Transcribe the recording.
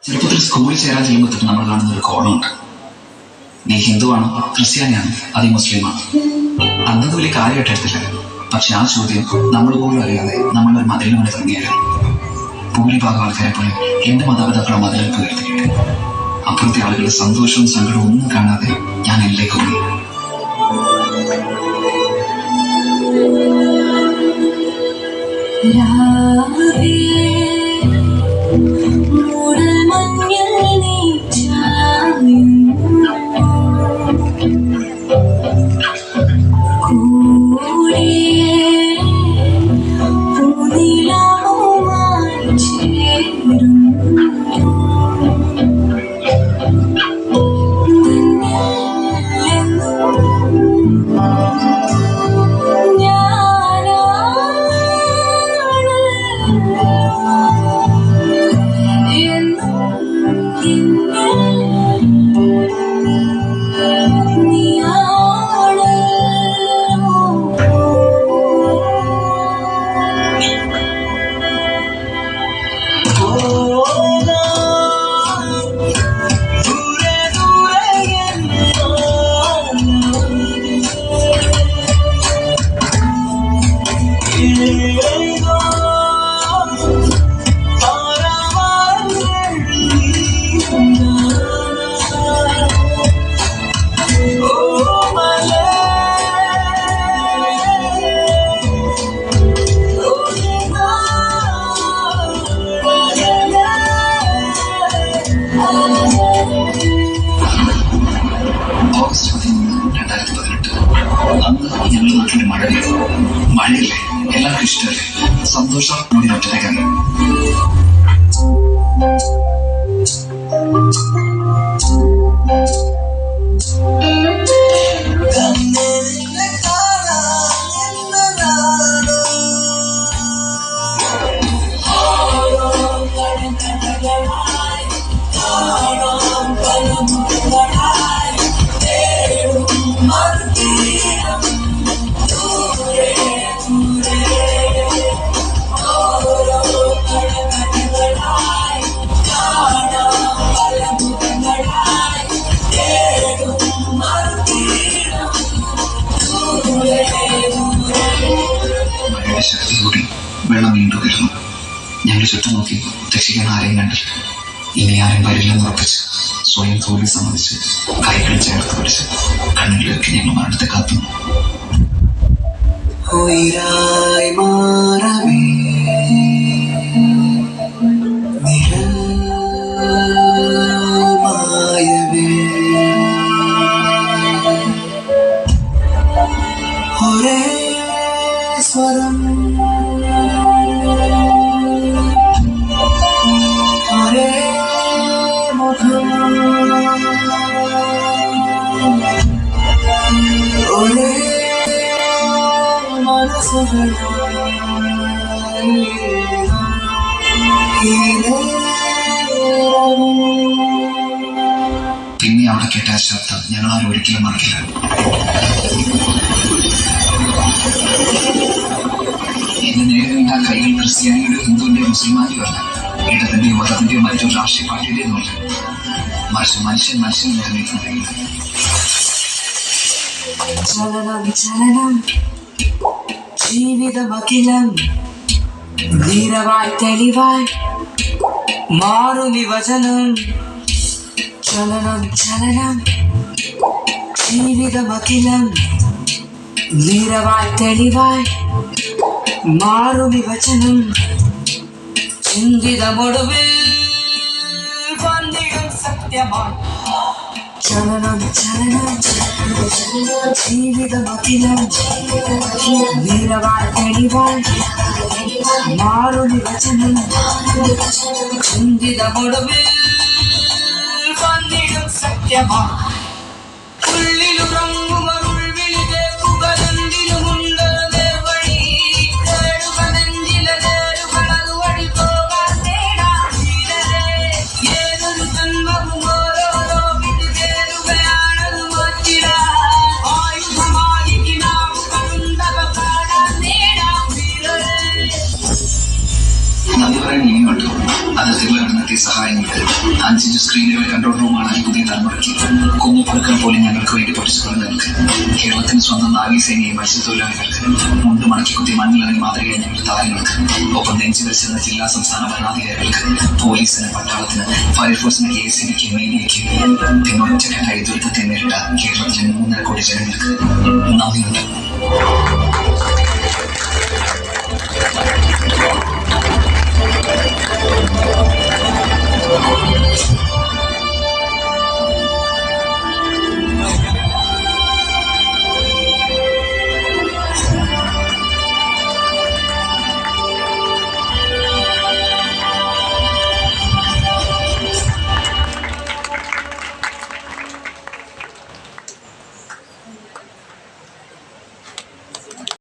ചെറുപ്പത്തിൽ സ്കൂളിൽ ചേരാൻ ചെല്ലുമ്പോൾ തൊട്ട് നമ്മൾ കാണുന്ന ഒരു കോളമുണ്ട്. നീ ഹിന്ദുവാണോ ക്രിസ്ത്യാനിയാണോ അതീ മുസ്ലിമാണോ? അന്നത് വലിയ കാര്യമായിട്ട് എടുത്തില്ല. പക്ഷെ ആ ചോദ്യം നമ്മൾ പോലും അറിയാതെ നമ്മളൊരു മതിലിന് മുന്നിൽ തുടങ്ങിയാലും ഭൂരിഭാഗം ആൾക്കാരെ പോലെ എന്റെ മാതാപിതാക്കളെ മതിലേക്ക് ഉയർത്തിയിട്ട് അപ്പുറത്തെ ആളുകളുടെ സന്തോഷവും സങ്കടവും ഒന്നും കാണാതെ ഞാൻ എന്നിലേക്ക് പോയി. ഓഗസ്റ്റ് 13, 2018 അന്ന് ഞങ്ങളുടെ നാട്ടിലെ മഴ പെയ്തു. മഴയില്ലേ, എല്ലാവർക്കും ഇഷ്ടമല്ലേ, സന്തോഷം ഒറ്റത്തേക്കാണ്. ശക്തിയോടെ വെള്ളം വീണ്ടും വരുന്നു. ഞങ്ങൾ ചുറ്റും നോക്കി രക്ഷിക്കാൻ ആരെയും കണ്ടില്ല. ഇനി ആരും വരില്ലെന്ന് ഉറപ്പിച്ച് സ്വയം തോൽവി സമ്മതിച്ച് കൈകൾ ചേർത്ത് പിടിച്ച് കണ്ണുകളിലേക്ക് ഞങ്ങൾ മരണത്തെ കാത്തു. ഒരേ സ്വരം ഒരേ മുഖം ഒരേ മനസ്സുകൾ പിന്നെ അവിടെ കേട്ട ശബ്ദം ഞങ്ങൾ ആരും ഒരിക്കലും മറക്കില്ല. എന്നെ നേരെ നീണ്ട കൈകൾ ക്രിസ്ത്യാനിയുടെ ഹിന്ദുവിന്റെയോ മുസ്ലിമാനിയോ അല്ല, ഇടത്തിന്റെയോ മതത്തിന്റെയോ മറ്റൊരു രാഷ്ട്രീയ പാർട്ടിയുടെയോ അല്ല, മറിച്ച് മനുഷ്യൻ നിലനിൽക്കുന്ന കൈകൾ. ചലനം ചലനം ജീവിതമഖിലം ധീരവായി തെളിവായി മാറും വചനം. ചലനം ചലനം ജീവിതമഖിലം ധീരവായി തെളിവായി മാറും വചനം. ചിന്തിതമൊടുവിൽ വന്നിടും സത്യമായി. ചലനം ചലനം ജീവിതമഖിലം ധീരവായി തെളിവായി മാറും വചനം. ചിന്തിതമൊടുവിൽ വന്നിടും സത്യമായി. നന്ദി പറയാൻ ഇനിയുണ്ട്. അതിർത്തികൾ നടന്നെത്തിയ സഹായങ്ങൾക്ക് 5 സ്ക്രീനുകൾ കൺട്രോൾ റൂമാണ് ഈ പുതിയ തലമുറയ്ക്ക്. കുഞ്ഞുപുഴുക്കൾ പോലും ഞങ്ങൾക്ക് വേണ്ടി പഠിച്ചുകൊണ്ട് നിങ്ങൾക്ക്. കേരളത്തിന് സ്വന്തം നാവികസേനയെ മത്സ്യത്തൊഴിലാളികൾക്ക്, മുണ്ട് മടക്കി കുത്തി മണ്ണിലിറങ്ങി മാതൃകയായ ഞങ്ങളുടെ താരങ്ങൾക്ക്, ഒപ്പം നെഞ്ചുവരിച്ചെന്ന ജില്ലാ സംസ്ഥാന ഭരണാധികാരികൾക്ക്, പോലീസിന്, പട്ടാളത്തിന്, ഫയർഫോഴ്സിന്, KSBക്ക്, മീഡിയയ്ക്ക്, പിന്നെ ഒറ്റക്കെട്ടായി ദുരിതത്തെ നേരിട്ട കേരളത്തിലെ 3.5 കോടി ജനങ്ങൾക്ക് നന്ദിയുണ്ട്.